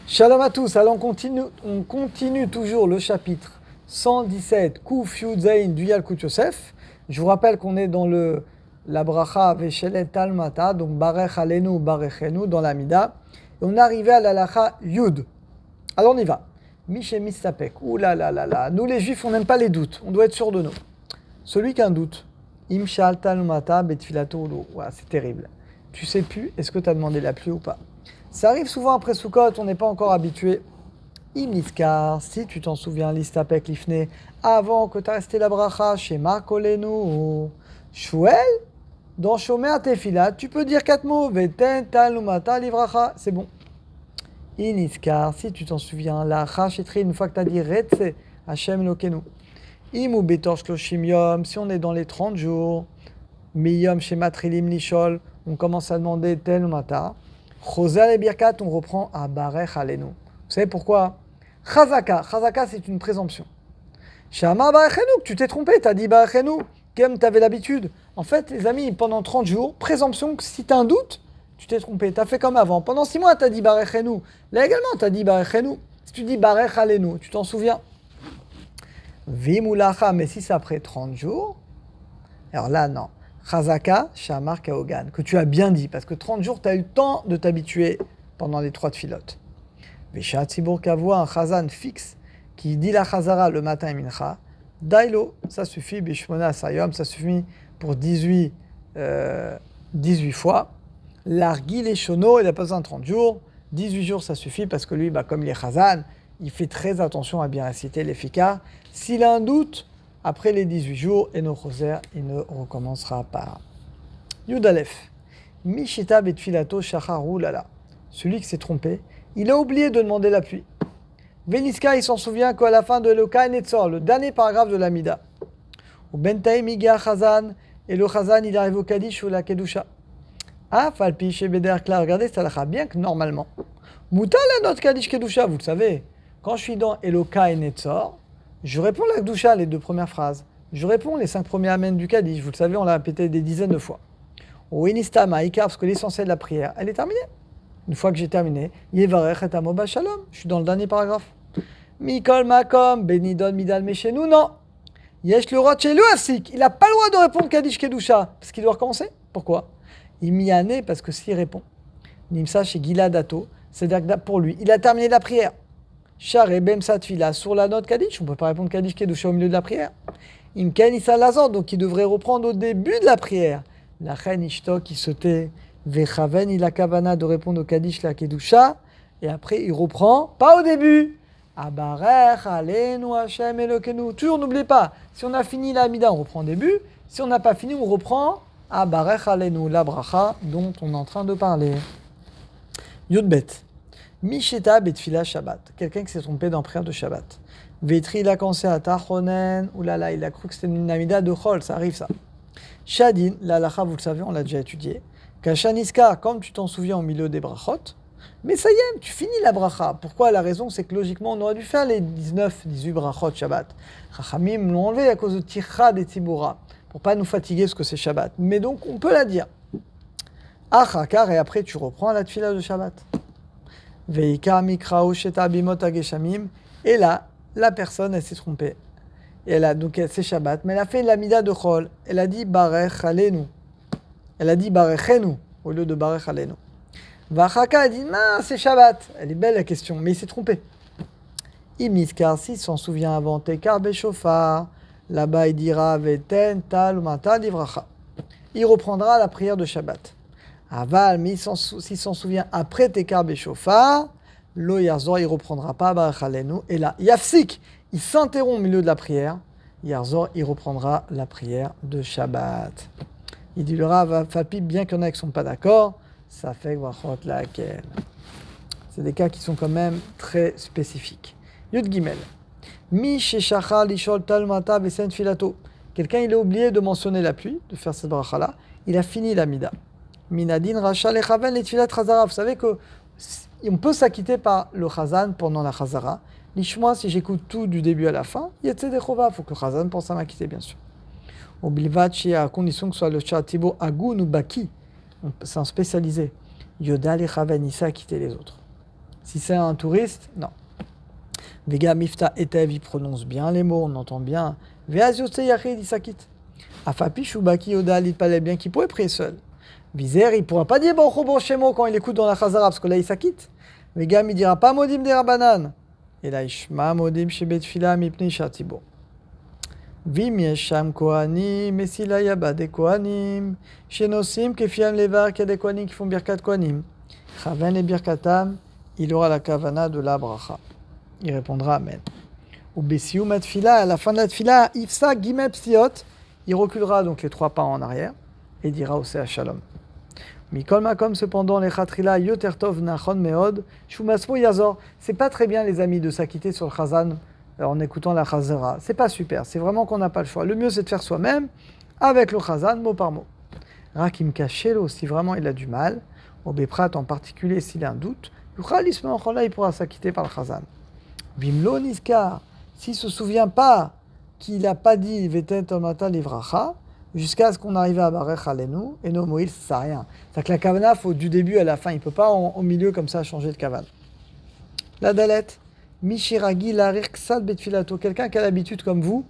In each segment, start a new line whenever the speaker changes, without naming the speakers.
Shalom à tous, alors on continue toujours le chapitre 117, Kuf Yud Zayin du Yalkut Yosef. Je vous rappelle qu'on est dans la bracha Veshelet Talmata, donc Barech Alenu, Barechenu, dans l'Amida. Et on est arrivé à la lacha Yud. Alors on y va. Mishe Mistapek, ouh là là là là. Nous les juifs, on n'aime pas les doutes, on doit être sûr de nous. Celui qui a un doute, Imshal Talmata Betfilato Ulo. Ouais, c'est terrible. Tu sais plus, est-ce que tu as demandé la pluie ou pas? Ça arrive souvent après Sukkot, on n'est pas encore habitué. Imniskar, si tu t'en souviens, l'istapek lifne, avant que tu as resté la bracha, chez Markolenu, Shmuel, dans Shomer Tefila, tu peux dire 4 mots, Veten Talumata Livracha, c'est bon. Iniskar, si tu t'en souviens, la Chachetri, une fois que tu as dit Retse, Hashem Lokenu. Imu Betor Shloshim Yom, si on est dans les 30 jours, Miyom Shema Trilim Nishol, on commence à demander Telumata. Chosel et Birkat, on reprend à Barech Alenu. Vous savez pourquoi? Chazaka, c'est une présomption. Shama Barechenu, tu t'es trompé, tu as dit Barechenu, comme tu avais l'habitude. En fait, les amis, pendant 30 jours, présomption que si tu as un doute, tu t'es trompé, tu as fait comme avant. Pendant 6 mois, tu as dit Barechenu. Là également, tu as dit Barechenu. Si tu dis Barech Alenu, tu t'en souviens. Vimulacha, mais si c'est après 30 jours, alors là, non. Chazaka, Shamar Kaogan, que tu as bien dit, parce que 30 jours, tu as eu le temps de t'habituer pendant les 3 filotes. Vesha Tzibur Kavua, un Chazan fixe, qui dit la Chazara le matin et mincha, Dailo, ça suffit, Bishmona Sayom, ça suffit pour 18 fois. L'argil et Shono, il a pas besoin de 30 jours, 18 jours, ça suffit, parce que lui, comme il est Chazan, il fait très attention à bien réciter les fikar. S'il a un doute, après les 18 jours, Eno Choser, il ne recommencera pas. Yud Aleph. Mishita betfilato shacharu lala. Celui qui s'est trompé, il a oublié de demander la pluie. Veniska, il s'en souvient qu'à la fin de Eloka et Netzor, le dernier paragraphe de l'Amida. Ou Bentaim Iga Chazan, et le Chazan, il arrive au Kaddish ou la Kedusha. Ah, Falpi, chez Beder Kla, regardez, ça l'a bien que normalement. Mouta la note Kaddish Kedusha, vous le savez. Quand je suis dans Eloka et Netzor, je réponds la Kedusha, les 2 premières phrases. Je réponds les 5 premiers amens du Kaddish. Vous le savez, on l'a répété des dizaines de fois. Ou Inista Ma'ika, parce que l'essentiel de la prière, elle est terminée. Une fois que j'ai terminé, Yevarech et Amoba Shalom. Je suis dans le dernier paragraphe. Mikol Makom, Benidon Midal Meshenu, non. Yesh le Rot chez le Afsik. Il n'a pas le droit de répondre Kaddish Kedusha, parce qu'il doit recommencer. Pourquoi? Il m'y a né parce que s'il répond, Nimsa chez Gilad Dato, c'est-à-dire que pour lui, il a terminé la prière. Char et Bem Satfila sur la note Kaddish, on ne peut pas répondre Kaddish Kedusha au milieu de la prière. Imken Issa Lazor, donc il devrait reprendre au début de la prière. La reine Ishto qui se tait, Vechaven il a kavana de répondre au Kaddish la Kedusha, et après il reprend, pas au début. Abarech Alenu Hashem Elokenu. Toujours n'oubliez pas, si on a fini la Amida, on reprend au début. Si on n'a pas fini, on reprend Abarech Alenu, la bracha dont on est en train de parler. Yudbet. Misheta betfila Shabbat. Quelqu'un qui s'est trompé dans la prière de Shabbat. Vetri, il a commencé à Tachonen. Oulala, il a cru que c'était une Amida de Chol. Ça arrive ça. Shadin, la lacha, vous le savez, on l'a déjà étudié. Kachaniska, comme tu t'en souviens au milieu des brachot. Mais ça y est, tu finis la bracha. Pourquoi? La raison, c'est que logiquement, on aurait dû faire les 19, 18 brachot Shabbat. Chachamim l'ont enlevé à cause de Tichad et Tzibura. Pour pas nous fatiguer ce que c'est Shabbat. Mais donc, on peut la dire. Achakar, et après, tu reprends la tfila de Shabbat. Veika mikrao sheta bimot ageshamim. Et là, la personne, elle s'est trompée. Et c'est Shabbat, mais elle a fait l'amida de Chol. Elle a dit Barech Alenu. Elle a dit Barechenu au lieu de Barech Alenu. Vachaka, elle dit c'est Shabbat. Elle est belle la question, mais il s'est trompé. Imiskar, s'il s'en souvient avant, Tekar Beshofar. Là-bas, il dira Veten Tal Mata Livracha. Il reprendra la prière de Shabbat. Aval, mais s'il s'en souvient après Tekar Beshofar, Lo Yarzor, il ne reprendra pas Barech Alenu. Et là, Yafsik, il s'interrompt au milieu de la prière. Yarzor, il reprendra la prière de Shabbat. Il dit le Rav Fapi, bien qu'il y en a qui ne sont pas d'accord, ça fait Vachot laquelle. C'est des cas qui sont quand même très spécifiques. Yud Gimel. Mi sheshachar lishol talmata besen filato. Quelqu'un, il a oublié de mentionner la pluie, de faire cette bracha-là. Il a fini la mida. Minadin rachal lechaven les tfilat chazara. Vous savez que on peut s'acquitter par le chazan pendant la chazara. Lishma, si j'écoute tout du début à la fin, yetzedechova. Il faut que le chazan pense à m'acquitter, bien sûr. Au bilvachi, à condition que ce soit le chatibo agun ou baki. C'est un spécialisé. Yoda lechaven, il sait acquitter les autres. Si c'est un touriste, non. Vega mifta etev, il prononce bien les mots, on entend bien. Veaz yotse yachid, il s'acquitte. Afapi shubaki odal, il parlait bien qu'il pouvait prier seul. Vizer, il ne pourra pas dire bon shemo quand il écoute dans la chazara, parce que là il s'acquitte. Vega, il ne dira pas modim de rabanan. Et là, ishma modim shebet fila mipni shatibo. Vim yesham kohanim, et si là il y a des kohanim, shenosim kefiam levar, qu'il y a des kohanim qui font birkat kohanim. Chaven et birkatam, il aura la kavana de la bracha. Il répondra amen. Ou besium atfila, à la fin de la tfila, ifsa gimel psiot, il reculera donc les 3 pas en arrière et dira au shalom. Mikol makom cependant les chatrila yotertov nachon meod shumasmo yazor. C'est pas très bien les amis de s'acquitter sur le chazan en écoutant la chazara. C'est pas super. C'est vraiment qu'on n'a pas le choix. Le mieux c'est de faire soi-même avec le chazan mot par mot. Rakim kachelo si vraiment il a du mal. Au beprat en particulier s'il a un doute. Là il pourra s'acquitter par le chazan. Bimlo niskar s'il se souvient pas qu'il n'a pas dit vetet omata livracha. Jusqu'à ce qu'on arrive à Barech Alenu, et non, Moïse, ça sert à rien. C'est-à-dire que la kavana, il faut du début à la fin. Il ne peut pas au milieu comme ça changer de kavana. La dalette, Mishiragi larir ksal betfilato. Quelqu'un qui a l'habitude, comme vous,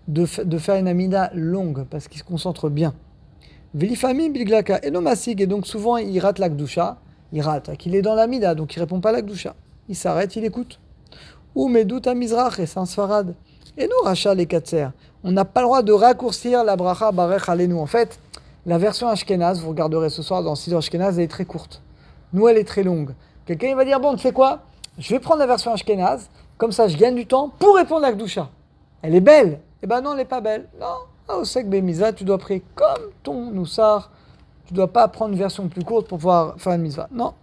de faire une amida longue, parce qu'il se concentre bien. Velifami bilglaka, et non masig, et donc souvent il rate la gdusha. Il rate, qu'il est dans l'amida, donc il ne répond pas à la gdusha. Il s'arrête, il écoute. Ou medout à mizrach, et c'est un sfarad. Et nous, Racha les Katser, on n'a pas le droit de raccourcir la bracha Barech Alenu. En fait, la version Ashkenaz, vous regarderez ce soir dans Siddur Ashkenaz, elle est très courte. Nous, elle est très longue. Quelqu'un il va dire, bon, tu sais quoi? Je vais prendre la version Ashkenaz, comme ça je gagne du temps pour répondre à Gdusha. Elle est belle. Eh ben non, elle n'est pas belle. Non, au Sek Bemiza, tu dois prier comme ton Noussar. Tu ne dois pas prendre une version plus courte pour pouvoir faire une mitzvah. Non.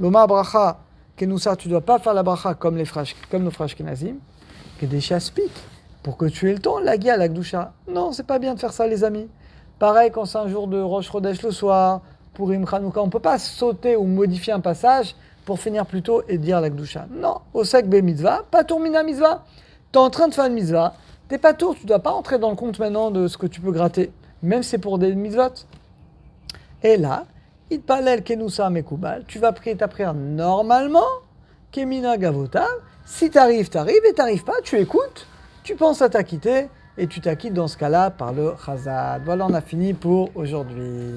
L'Omar Bracha, Kenoussar, tu ne dois pas faire la bracha comme nos frères Ashkenazim. Que des chaspiques. Pour que tu aies le temps, la guia, la gdusha. Non, c'est pas bien de faire ça, les amis. Pareil, quand c'est un jour de Rosh Chodesh le soir, pour Chanukah, on ne peut pas sauter ou modifier un passage pour finir plus tôt et dire la gdusha. Non, au sek be mitzvah, pas tour mina mitzvah. Tu es en train de faire une mitzvah, t'es pas tour, tu dois pas entrer dans le compte maintenant de ce que tu peux gratter, même si c'est pour des mitzvot. Et là, itpalel kenusa mekubal, tu vas prier ta prière normalement, kemina gavotav. Si t'arrives, et t'arrives pas, tu écoutes. Tu penses à t'acquitter et tu t'acquittes dans ce cas-là par le chazad. Voilà, on a fini pour aujourd'hui.